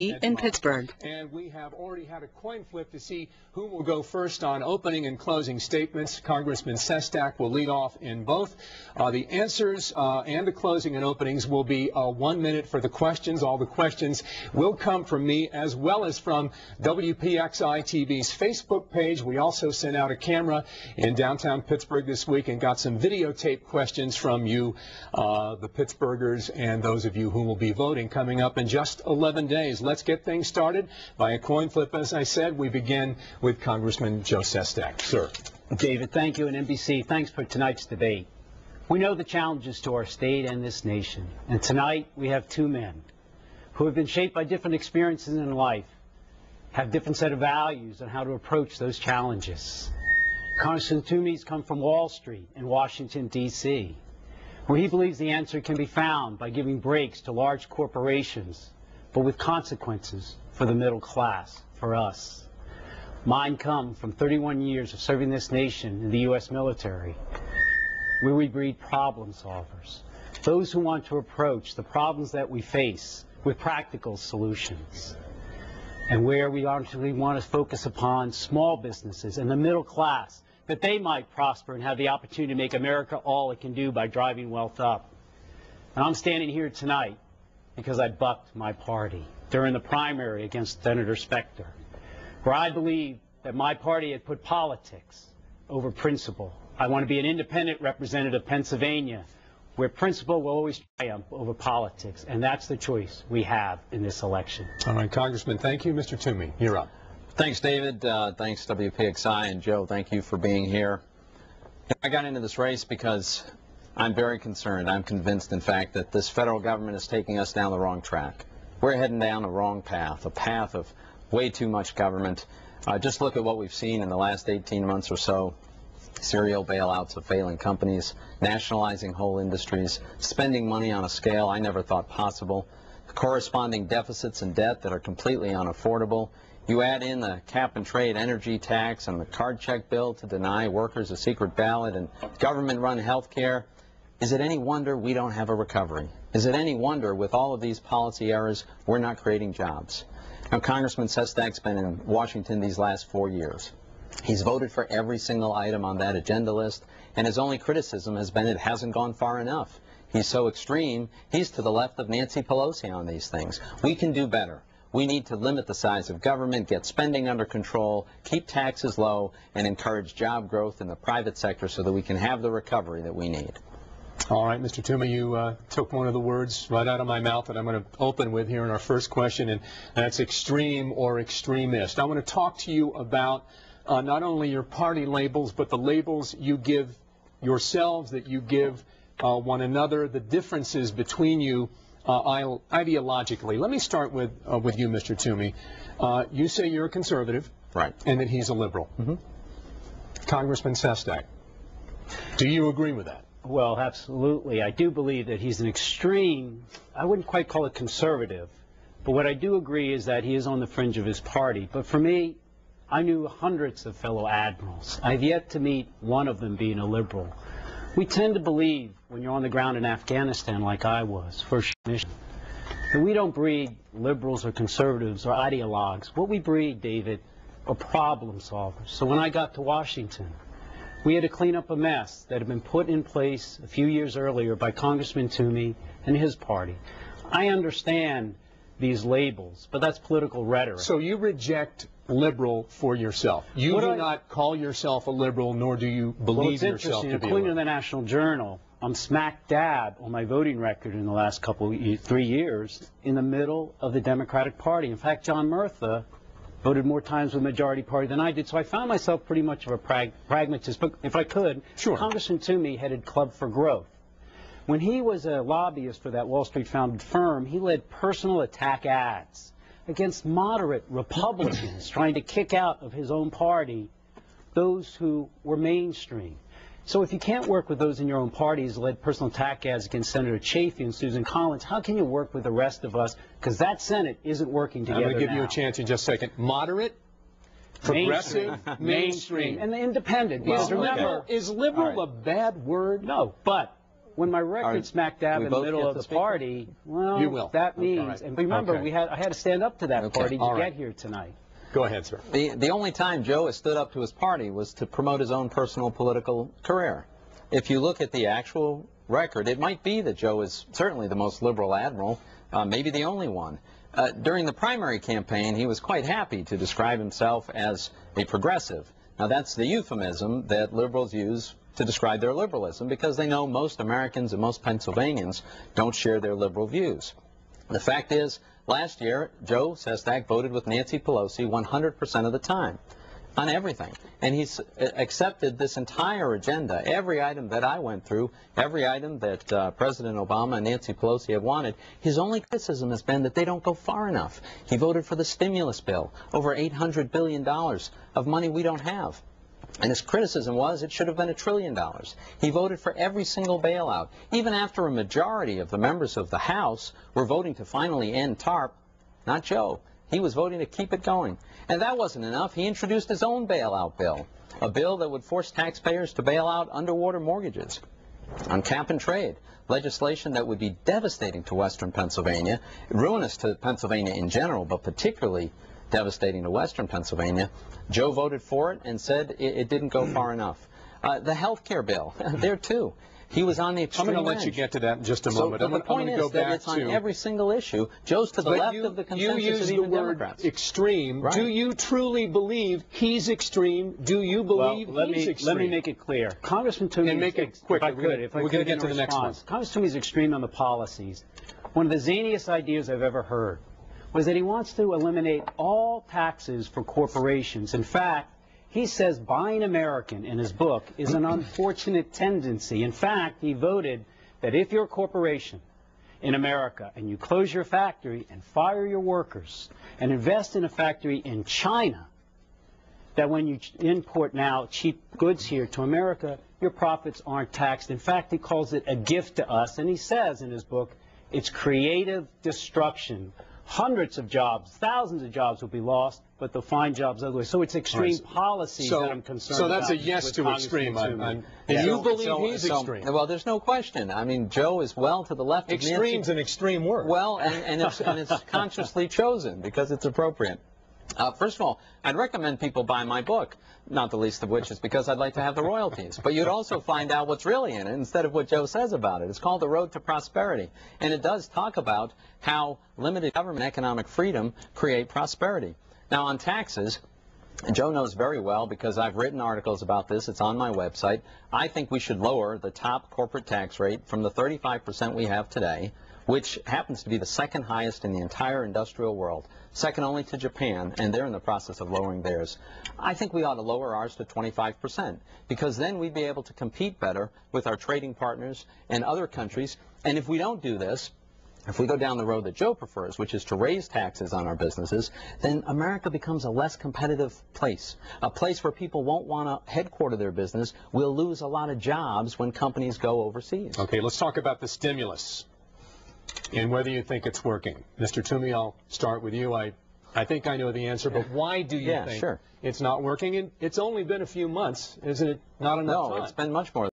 in Pittsburgh. And we have already had a coin flip to see who will go first on opening and closing statements. Congressman Sestak will lead off in both. The answers and the closing and openings will be 1 minute for the questions. All the questions will come from me as well as from WPXI TV's Facebook page. We also sent out a camera in downtown Pittsburgh this week and got some videotape questions from you, the Pittsburghers, and those of you who will be voting coming up in just 11 days. Let's get things started by a coin flip. As I said, we begin with Congressman Joe Sestak. Sir. David, thank you, and NBC, thanks for tonight's debate. We know the challenges to our state and this nation, and tonight we have two men who have been shaped by different experiences in life, have different set of values on how to approach those challenges. Congressman Toomey's come from Wall Street in Washington, D.C., where he believes the answer can be found by giving breaks to large corporations, but with consequences for the middle class, for us. Mine come from 31 years of serving this nation in the U.S. military, where we breed problem solvers, those who want to approach the problems that we face with practical solutions, and where we actually want to focus upon small businesses and the middle class, that they might prosper and have the opportunity to make America all it can do by driving wealth up. And I'm standing here tonight because I bucked my party during the primary against Senator Specter, where I believe that my party had put politics over principle. I want to be an independent representative of Pennsylvania, where principle will always triumph over politics, and that's the choice we have in this election. All right, Congressman, thank you. Mr. Toomey, you're up. Thanks, David. Thanks, WPXI, and Joe, thank you for being here. I got into this race because I'm very concerned. I'm convinced, in fact, that this federal government is taking us down the wrong track. We're heading down the wrong path, a path of way too much government. Just look at what we've seen in the last 18 months or so. Serial bailouts of failing companies, nationalizing whole industries, spending money on a scale I never thought possible, corresponding deficits and debt that are completely unaffordable. You add in the cap-and-trade energy tax and the card check bill to deny workers a secret ballot and government-run health care. Is it any wonder we don't have a recovery? Is it any wonder with all of these policy errors we're not creating jobs? Now, Congressman Sestak's been in Washington these last 4 years. He's voted for every single item on that agenda list, and his only criticism has been it hasn't gone far enough. He's so extreme, he's to the left of Nancy Pelosi on these things. We can do better. We need to limit the size of government, get spending under control, keep taxes low, and encourage job growth in the private sector so that we can have the recovery that we need. All right, Mr. Toomey, you took one of the words right out of my mouth that I'm going to open with here in our first question, and that's extreme or extremist. I want to talk to you about not only your party labels, but the labels you give yourselves, that you give one another, the differences between you ideologically. Let me start with you, Mr. Toomey. You say you're a conservative, right, and that he's a liberal. Mm-hmm. Congressman Sestak, do you agree with that? Well, absolutely. I do believe that he's an extreme, I wouldn't quite call it conservative, but what I do agree is that he is on the fringe of his party. But for me, I knew hundreds of fellow admirals. I've yet to meet one of them being a liberal. We tend to believe, when you're on the ground in Afghanistan like I was, first mission, that we don't breed liberals or conservatives or ideologues. What we breed, David, are problem solvers. So when I got to Washington, we had to clean up a mess that had been put in place a few years earlier by Congressman Toomey and his party. I understand these labels, but that's political rhetoric. So you reject liberal for yourself. You do not call yourself a liberal, nor do you believe yourself to be a liberal. According to the National Journal, I'm smack dab on my voting record in the last 3 years in the middle of the Democratic Party. In fact, John Murtha voted more times with the majority party than I did, so I found myself pretty much of a pragmatist. But if I could, sure. Congressman Toomey headed Club for Growth. When he was a lobbyist for that Wall Street-founded firm, he led personal attack ads against moderate Republicans trying to kick out of his own party those who were mainstream. So if you can't work with those in your own parties, led personal attack ads against Senator Chafee and Susan Collins, how can you work with the rest of us? Because that Senate isn't working together. I'm going to give you a chance in just a second. Moderate, progressive, mainstream. And the independent. Is liberal a bad word? No, but when my record's smack dab we in the both middle get of to the speak? party, well, You will. that Okay, means, all right. and remember, Okay. I had to stand up to that Okay, party to all right. get here tonight. Go ahead, sir. The only time Joe has stood up to his party was to promote his own personal political career. If you look at the actual record, it might be that Joe is certainly the most liberal admiral, maybe the only one. During the primary campaign, he was quite happy to describe himself as a progressive. Now, that's the euphemism that liberals use to describe their liberalism, because they know most Americans and most Pennsylvanians don't share their liberal views. The fact is, last year, Joe Sestak voted with Nancy Pelosi 100% of the time on everything. And he's accepted this entire agenda, every item that I went through, every item that President Obama and Nancy Pelosi have wanted. His only criticism has been that they don't go far enough. He voted for the stimulus bill, over $800 billion of money we don't have. And his criticism was it should have been $1 trillion. He voted for every single bailout. Even after a majority of the members of the House were voting to finally end TARP, not Joe. He was voting to keep it going. And that wasn't enough. He introduced his own bailout bill, a bill that would force taxpayers to bail out underwater mortgages, on cap and trade, legislation that would be devastating to western Pennsylvania, ruinous to Pennsylvania in general, but particularly devastating to western Pennsylvania. Joe voted for it and said it didn't go far enough. The health care bill, there too. He was on the extreme I'm going to let you edge. get to that in just a moment. So, but the point is that it's on every single issue. Joe's to the left of the consensus you use of the even word Democrats. extreme. Right. Do you truly believe he's extreme? Do you believe he's extreme? Let me make it clear. Congressman Toomey, And make it quick. if I We're could gonna get to the next one. Congressman Toomey is extreme on the policies. One of the zaniest ideas I've ever heard was that he wants to eliminate all taxes for corporations. In fact, he says buying American in his book is an unfortunate tendency. In fact, he voted that if you're a corporation in America and you close your factory and fire your workers and invest in a factory in China, that when you import now cheap goods here to America, your profits aren't taxed. In fact, he calls it a gift to us. And he says in his book, it's creative destruction. Hundreds of jobs, thousands of jobs will be lost, but they'll find jobs otherwise. So it's extreme policies that I'm concerned about. So that's a yes to extreme. And you believe he's extreme? Well, there's no question. I mean, Joe is well to the left of Nancy. Extreme's an extreme word. Well, and it's consciously chosen because it's appropriate. First of all, I'd recommend people buy my book, not the least of which is because I'd like to have the royalties. But you'd also find out what's really in it instead of what Joe says about it. It's called The Road to Prosperity. And it does talk about how limited government and economic freedom create prosperity. Now, on taxes, Joe knows very well because I've written articles about this. It's on my website. I think we should lower the top corporate tax rate from the 35% we have today, which happens to be the second highest in the entire industrial world, second only to Japan, and they're in the process of lowering theirs. I think we ought to lower ours to 25%, because then we'd be able to compete better with our trading partners and other countries. And if we don't do this, if we go down the road that Joe prefers, which is to raise taxes on our businesses, then America becomes a less competitive place, a place where people won't want to headquarter their business. We'll lose a lot of jobs when companies go overseas. Okay, let's talk about the stimulus and whether you think it's working. Mr. Toomey, I'll start with you. I think I know the answer, but why do you think it's not working? And it's only been a few months. Isn't it not enough time? No, it's been much more.